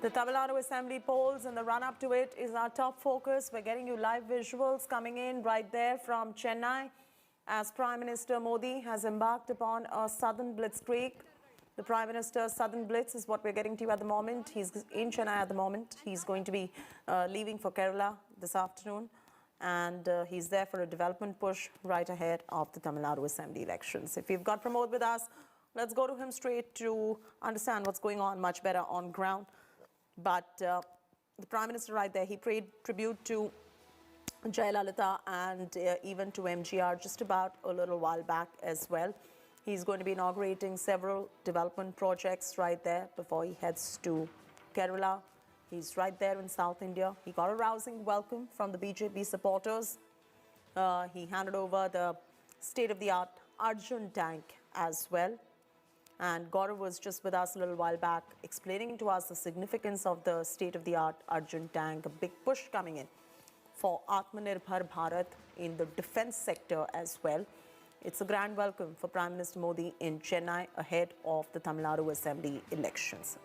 The Tamil Nadu Assembly polls and the run-up to it is our top focus. We're getting you live visuals coming in right there from Chennai as Prime Minister Modi has embarked upon a southern blitzkrieg. The Prime Minister's southern blitz is what we're getting to you at the moment. He's in Chennai at the moment. He's going to be leaving for Kerala this afternoon. And he's there for a development push right ahead of the Tamil Nadu Assembly elections. If you've got Pramod with us, let's go to him straight to understand what's going on much better on ground. But the Prime Minister right there, he paid tribute to Jayalalitha and even to MGR just about a little while back as well. He's going to be inaugurating several development projects right there before he heads to Kerala. He's right there in South India. He got a rousing welcome from the BJP supporters. He handed over the state-of-the-art Arjun tank as well. And Gaurav was just with us a little while back explaining to us the significance of the state-of-the-art Arjun tank, a big push coming in for Atmanirbhar Bharat in the defense sector as well. It's a grand welcome for Prime Minister Modi in Chennai ahead of the Tamil Nadu Assembly elections.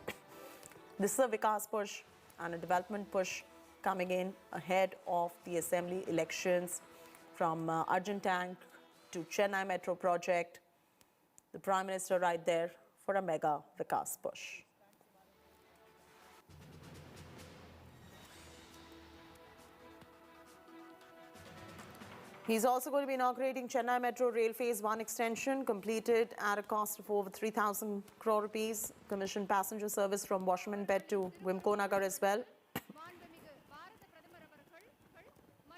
This is a Vikas push and a development push coming in ahead of the Assembly elections from Arjun tank to Chennai Metro project. The Prime Minister right there for a mega Vikas push. He's also going to be inaugurating Chennai Metro Rail Phase-I extension, completed at a cost of over 3,000 crore rupees. Commissioned passenger service from Washermenpet to Wimco Nagar as well.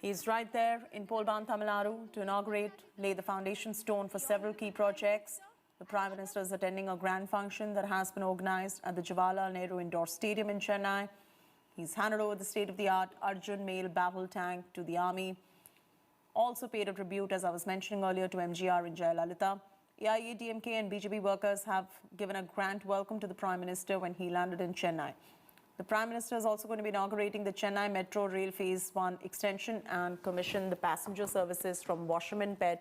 He's right there in Polban, Tamil Nadu to inaugurate, lay the foundation stone for several key projects. The Prime Minister is attending a grand function that has been organized at the Jawaharlal Nehru Indoor Stadium in Chennai. He's handed over the state-of-the-art Arjun male battle tank to the army. Also paid a tribute, as I was mentioning earlier, to MGR and Jayalalitha. AIA, DMK and BJP workers have given a grand welcome to the Prime Minister when he landed in Chennai. The Prime Minister is also going to be inaugurating the Chennai Metro Rail Phase-I extension and commission the passenger services from Washermenpet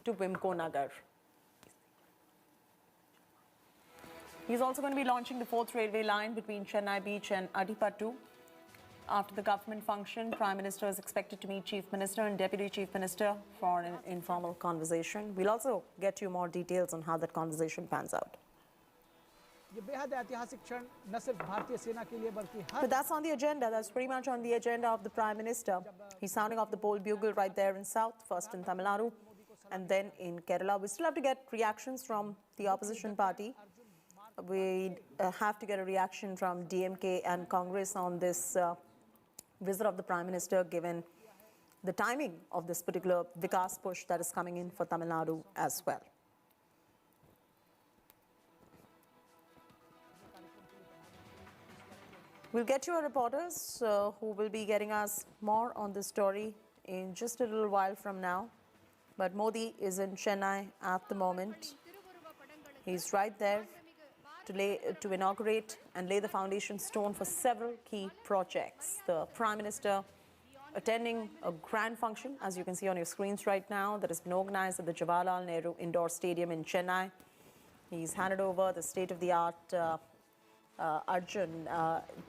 to Wimco Nagar. He's also going to be launching the 4th railway line between Chennai Beach and Adipattu. After the government function, Prime Minister is expected to meet Chief Minister and Deputy Chief Minister for an informal conversation. We'll also get you more details on how that conversation pans out. But that's on the agenda. That's pretty much on the agenda of the Prime Minister. He's sounding off the poll bugle right there in South, first in Tamil Nadu and then in Kerala. We still have to get reactions from the opposition party. We have to get a reaction from DMK and Congress on this visit of the Prime Minister, given the timing of this particular Vikas push that is coming in for Tamil Nadu as well. We'll get to our reporters who will be getting us more on this story in just a little while from now. But Modi is in Chennai at the moment. He's right there to inaugurate and lay the foundation stone for several key projects. The Prime Minister attending a grand function, as you can see on your screens right now, that has been organized at the Jawaharlal Nehru Indoor Stadium in Chennai. He's handed over the state-of-the-art Arjun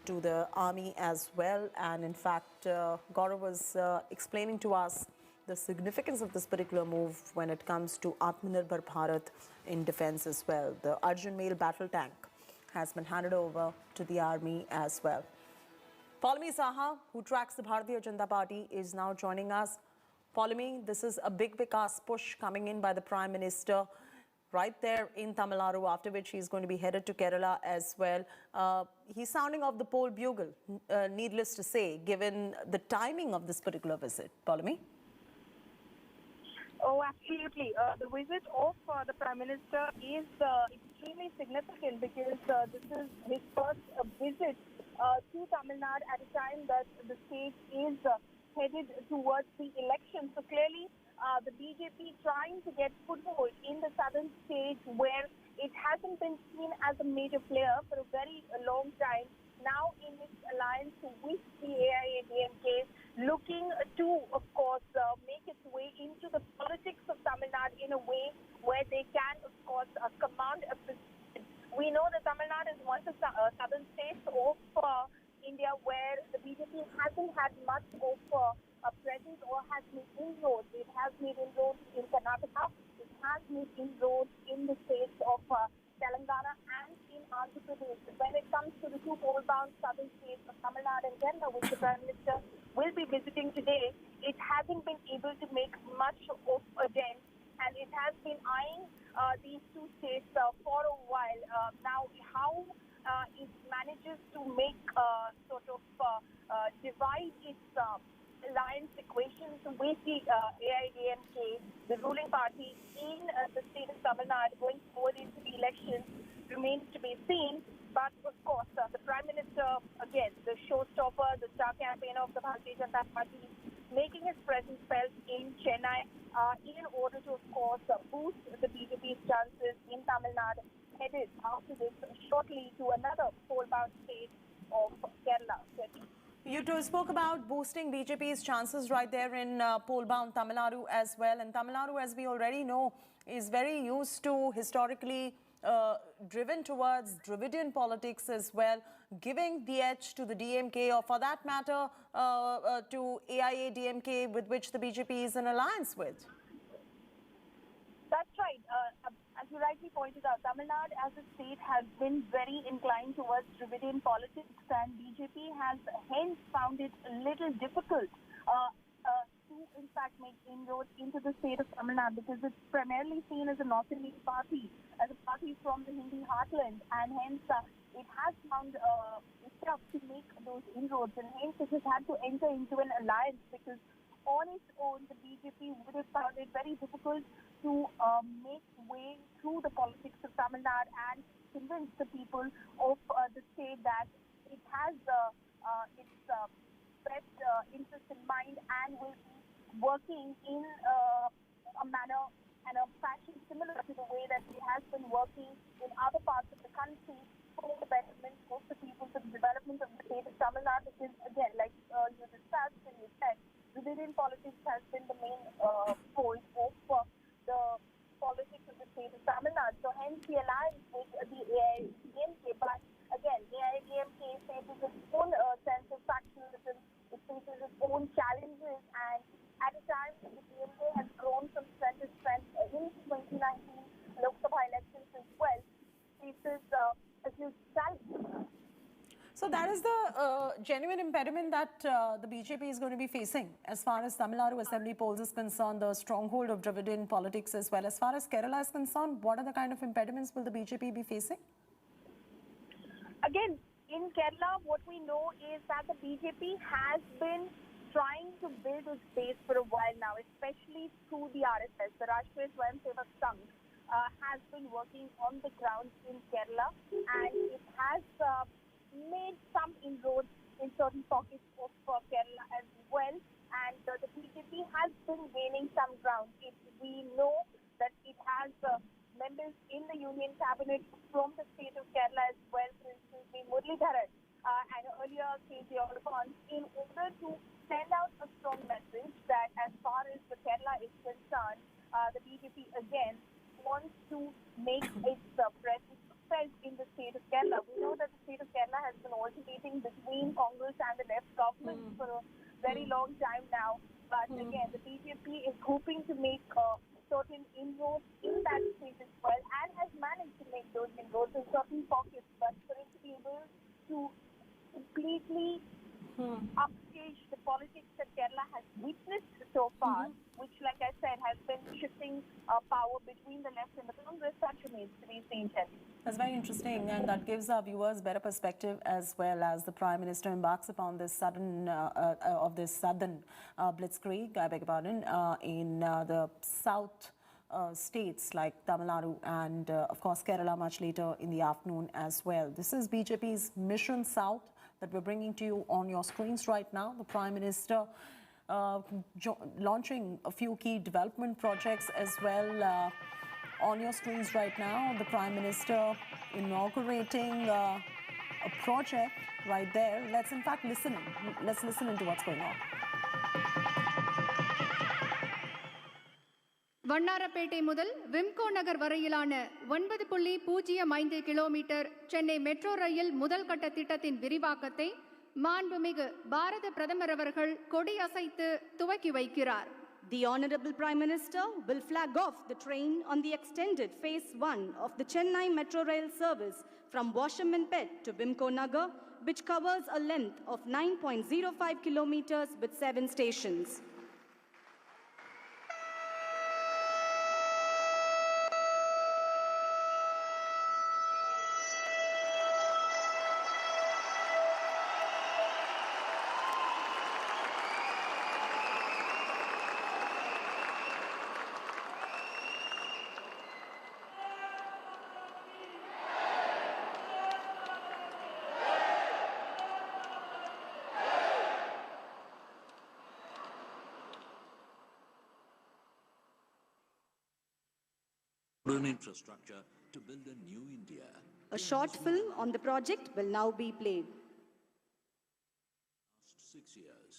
to the army as well. And in fact, Gaurav was explaining to us the significance of this particular move when it comes to Atmanirbhar Bharat in defense as well. The Arjun male battle tank has been handed over to the army as well. Paulami Saha, who tracks the Bharatiya Janata Party, is now joining us. Paulami, this is a big Vikas push coming in by the Prime Minister right there in Tamil Nadu, after which he's going to be headed to Kerala as well. He's sounding off the poll bugle, needless to say, given the timing of this particular visit. Paulami? Oh, absolutely. The visit of the Prime Minister is extremely significant because this is his first visit to Tamil Nadu at a time that the state is headed towards the election. So clearly, the BJP trying to get foothold in the southern states where it hasn't been seen as a major player for a very long time. Now in its alliance with the AIA-DMK, looking to, of course, make its way into the politics of Tamil Nadu in a way where they can, of course, command a position We know that Tamil Nadu is one of the southern states of India where the BJP hasn't had much of a presence or has made inroads. It has made inroads in Karnataka. It has made inroads in the states of Telangana and in Andhra Pradesh. When it comes to the two pole-bound southern states of Tamil Nadu and Kerala, which the Prime Minister will be visiting today, it hasn't been able to make much of a dent, and it has been eyeing these two states for a while. Now, how it manages to make divide its alliance equations with the AIAMK, the ruling party in the state of Tamil Nadu going forward into the elections remains to be seen. But of course, the Prime Minister, again, the showstopper, the star campaigner of the Bharatiya Janata Party, making his presence felt in Chennai in order to, of course, boost the BJP's chances in Tamil Nadu, headed after this shortly to another pole-bound state of Kerala. You two spoke about boosting BJP's chances right there in pole-bound Tamil Nadu as well. And Tamil Nadu, as we already know, is very used to historically driven towards Dravidian politics as well, giving the edge to the DMK or for that matter to AIA-DMK with which the BJP is in alliance with. That's right. As you rightly pointed out, Tamil Nadu as a state has been very inclined towards Dravidian politics, and BJP has hence found it a little difficult to in fact make inroads into the state of Tamil Nadu because it's primarily seen as a North Indian party, as a party from the Hindi heartland, and hence it has found it tough to make those inroads, and hence it has had to enter into an alliance because on its own, the BJP would have found it very difficult to make way through the politics of Tamil Nadu and convince the people of the state that it has its best interest in mind and will be working in a manner and a fashion similar to the way that it has been working in other parts of the country for the betterment of the people, for the development of the state of Tamil Nadu. Because again, like you discussed and you said, Dravidian politics has been the main pole of the politics of the state of Tamil Nadu. So hence the alliance with the AIADMK. But again, AIADMK faces its own sense of factionalism. It faces its own challenges, and at a time the DMK has grown from strength to strength in 2019 Lok Sabha elections as well, faces a huge challenge. So that is the genuine impediment that the BJP is going to be facing as far as Tamil Nadu Assembly polls is concerned, the stronghold of Dravidian politics as well. As far as Kerala is concerned, what are the kind of impediments will the BJP be facing? Again, in Kerala, what we know is that the BJP has been trying to build its base for a while now, especially through the RSS, the Rashtriya Swayamsevak Sangh, has been working on the ground in Kerala, and it has made some inroads in certain pockets of Kerala as well, and the BJP has been gaining some ground. We know that it has members in the union cabinet from the state of Kerala as well, for instance, the Muralidharan and earlier KJ Olappan, in order to send out a strong message that as far as the Kerala is concerned, the BJP again wants to make its presence felt in the state of Kerala. We know that the state of Kerala has been alternating between Congress and the left government for a very long time now. But again, the BJP is hoping to make certain inroads in that state as well, and has managed to make those inroads in certain pockets. But for it to be able to completely upstage the politics that Kerala has witnessed so far, which, like I said, has been shifting power between the left and the Congress, that remains to be seen. That's very interesting, and that gives our viewers better perspective as well as the Prime Minister embarks upon this southern blitzkrieg, I beg your pardon, in the south states like Tamil Nadu and of course Kerala much later in the afternoon as well. This is BJP's Mission South that we're bringing to you on your screens right now. The Prime Minister launching a few key development projects as well. On your screens right now, the Prime Minister inaugurating a project right there. Let's in fact listen in. Let's listen into what's going on. Vannarapettai முதல் விம்கோ நகர் வரையிலான 9.05 kilometre Chennai metro rail முதல் கட்ட திட்டத்தின் விரிவாக்கத்தை மாண்புமிகு பாரத பிரதமர் அவர்கள் கொடியசைத்து துவக்கி வைக்கிறார். The Honorable Prime Minister will flag off the train on the extended Phase-I of the Chennai Metro Rail Service from Washermenpet to Wimco Nagar, which covers a length of 9.05 kilometers with 7 stations. Infrastructure to build a new India. A short film on the project will now be played. Last 6 years.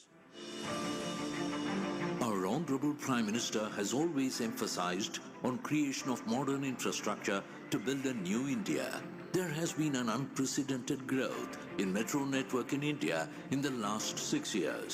Our Honorable Prime Minister has always emphasized on creation of modern infrastructure to build a new India. There has been an unprecedented growth in metro network in India in the last 6 years.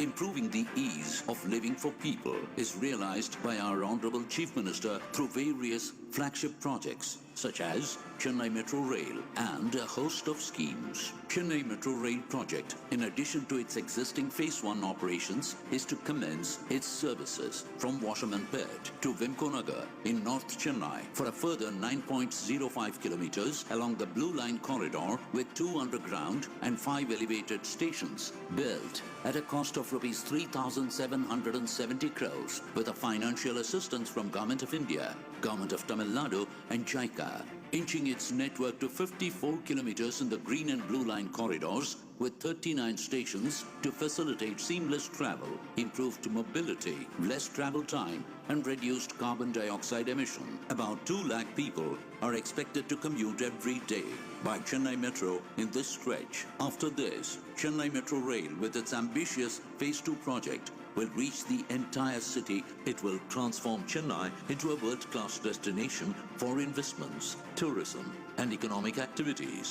Improving the ease of living for people is realized by our Honorable Chief Minister through various flagship projects such as Chennai Metro Rail and a host of schemes. Chennai Metro Rail project, in addition to its existing Phase-I operations, is to commence its services from Washermenpet to Wimco Nagar in North Chennai for a further 9.05 kilometers along the Blue Line corridor with 2 underground and 5 elevated stations built at a cost of rupees 3,770 crores with a financial assistance from Government of India, Government of Tamil Nadu and JICA, inching its network to 54 kilometers in the green and blue line corridors with 39 stations to facilitate seamless travel, improved mobility, less travel time and reduced carbon dioxide emission. About 2 lakh people are expected to commute every day by Chennai Metro in this stretch. After this, Chennai Metro Rail with its ambitious Phase-II project will reach the entire city. It will transform Chennai into a world-class destination for investments, tourism and economic activities.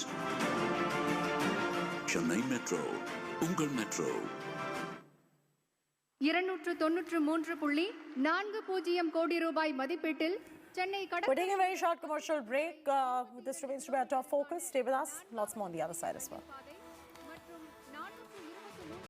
Chennai Metro, Ungal Metro. 293.40 கோடி ரூபாய் மதிப்பீட்டில் Chennai We're taking a very short commercial break. This remains to be our top focus. Stay with us. Lots more on the other side as well.